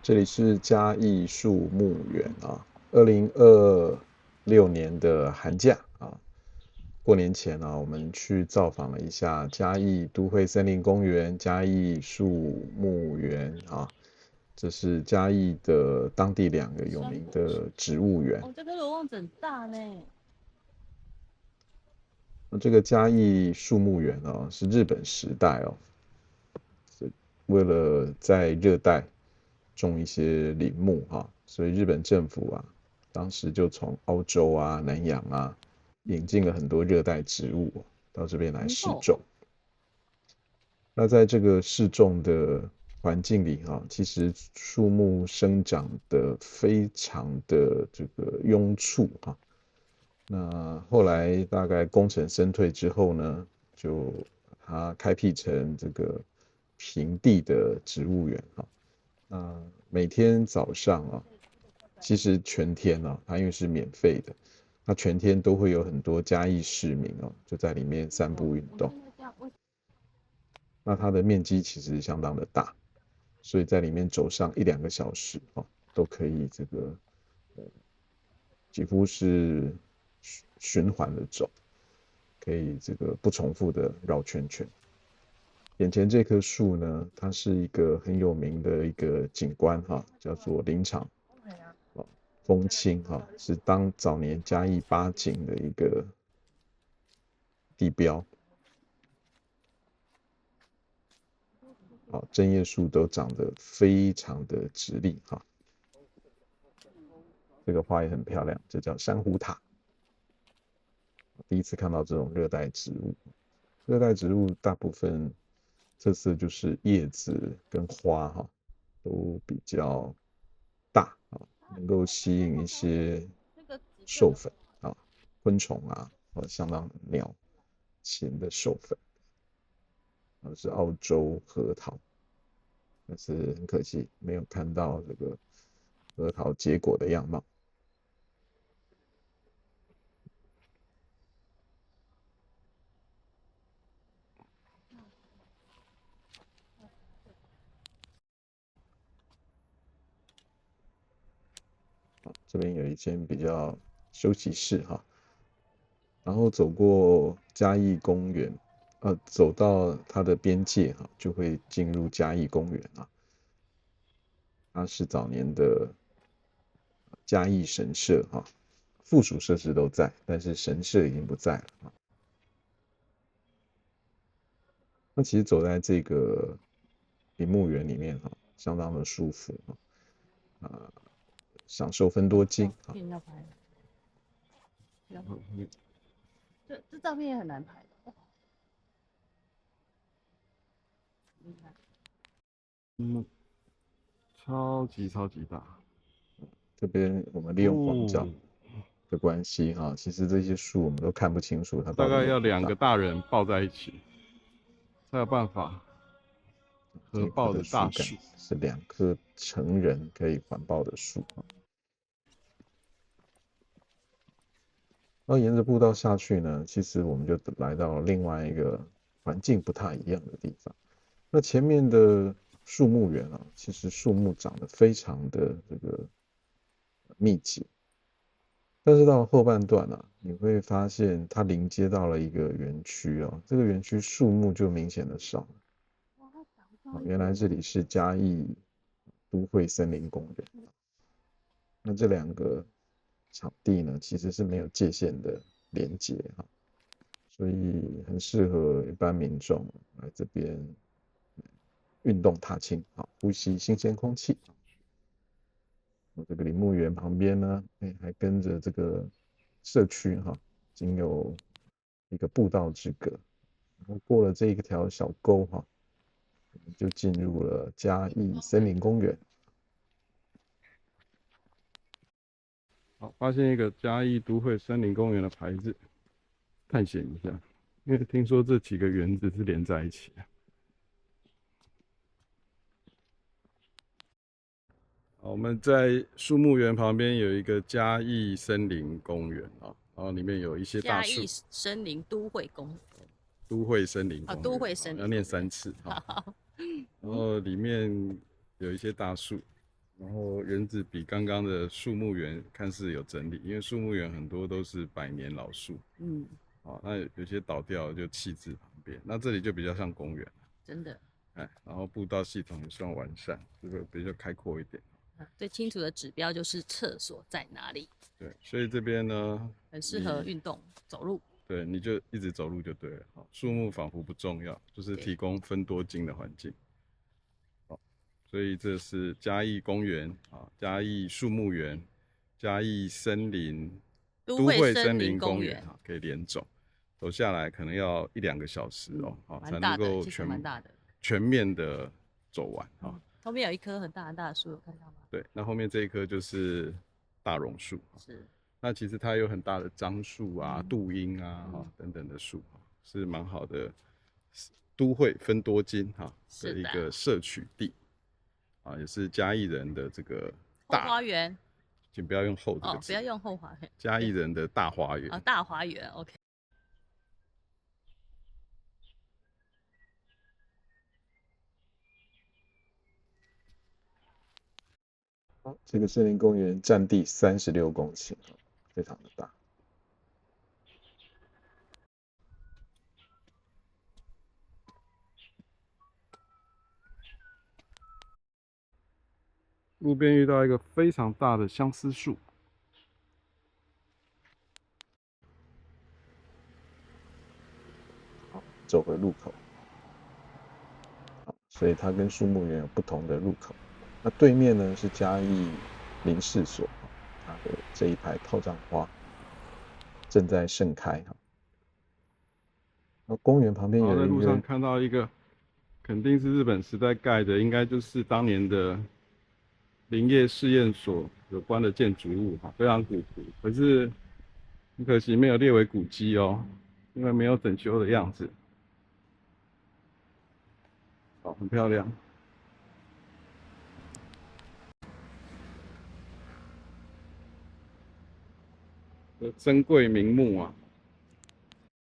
这里是嘉义树木园啊。2026年的寒假啊，过年前啊，我们去造访了一下嘉义都会森林公园、嘉义树木园啊，这是嘉义的当地2个有名的植物园。哦，这个罗望很大呢。那这个嘉义树木园啊，是日本时代哦，为了在热带种一些林木哈，所以日本政府啊，当时就从澳洲啊、南洋啊引进了很多热带植物到这边来试哦，种。那在这个试种的环境里哈，其实树木生长的非常的这个拥簇哈。那后来大概功成身退之后呢，就它开辟成这个平地的植物园哈。那每天早上啊，其实全天啊，它因为是免费的，它全天都会有很多嘉义市民哦，就在里面散步运动。我现在这样，那它的面积其实相当的大，所以在里面走上1-2个小时哦，都可以这个几乎是循环的走，可以这个不重复的绕圈圈。眼前这棵树呢，它是一个很有名的一个景观哈，叫做林场风清哈，是早年嘉义八景的一个地标。好，针叶树都长得非常的直立哈。这个花也很漂亮，这叫珊瑚塔。第一次看到这种热带植物，热带植物大部分特色就是叶子跟花哈都比较大啊，能够吸引一些那个紫色的。授粉啊、昆虫啊，或相当鸟禽的授粉。是澳洲核桃，但是很可惜没有看到这个核桃结果的样貌。这边有一间比较休息室哈，然后走过嘉义公园，走到它的边界哈，就会进入嘉义公园啊。它是早年的嘉义神社哈，附属设施都在，但是神社已经不在了啊。那其实走在这个林木园里面哈，相当的舒服哈，享受分多金啊。片要拍，这照片也很难拍的。你看，嗯，超级超级大这边我们利用广角哦，的关系哈，其实这些树我们都看不清楚它到底大概要有多大。2个大人抱在一起才有办法合这棵抱的的树干大树。是2棵成人可以环抱的树。然后沿着步道下去呢，其实我们就来到了另外一个环境不太一样的地方。那前面的树木园啊，其实树木长得非常的这个密集，但是到了后半段啊，你会发现它临接到了一个园区哦，这个园区树木就明显的少了。哇，它长上原来这里是嘉义都会森林公园。那这2个场地呢，其实是没有界限的连接哈，所以很适合一般民众来这边运动踏青啊，呼吸新鲜空气。这个林木园旁边呢，还跟着这个社区哈，仅有一个步道之隔，然后过了这一条小沟哈，我们就进入了嘉义森林公园。好，发现一个嘉义都会森林公园的牌子，探险一下，因为听说这几个园子是连在一起的。好，我们在树木园旁边有一个嘉义森林公园啊，然后里面有一些大树，嘉义森林都会公园都会森林啊，公园，都会好，要念森林公园。3次哈。好，然后里面有一些大树，然后园子比刚刚的树木园看似有整理，因为树木园很多都是百年老树，嗯，好，那有些倒掉了就弃置旁边，那这里就比较像公园，真的，哎，然后步道系统也算完善，这个比较开阔一点。最清楚的指标就是厕所在哪里，对，所以这边呢，很适合运动走路。对，你就一直走路就对了。好，树木仿佛不重要，就是提供分多金的环境。好，所以这是嘉义公园啊，嘉义树木园，嘉义森林都会森林公园啊，可以连走，走下来可能要1-2个小时哦，好，才能够全面的走完啊。后面有一棵很大很大的树，有看到吗？对，那后面这一棵就是大榕树。是。那其实它有很大的樟树啊、杜英啊、等等的树，是蛮好的都会分多金的一个摄取地啊，也是嘉义人的这个后花园。请不要用后这个字，不要用后花园。嘉义人的大花园。大花园 ，OK。好，这个森林公园占地36公顷，非常的大。路边遇到一个非常大的相思树，好，走回路口。好，所以它跟树木园有不同的入口。那对面呢是嘉义林试所，它的这一排套帐花正在盛开哈。那公园旁边有一个，在路上看到一个，肯定是日本时代盖的，应该就是当年的林业试验所有关的建筑物哈，非常古朴，可是很可惜没有列为古迹哦，因为没有整修的样子。好，很漂亮。珍贵名木啊，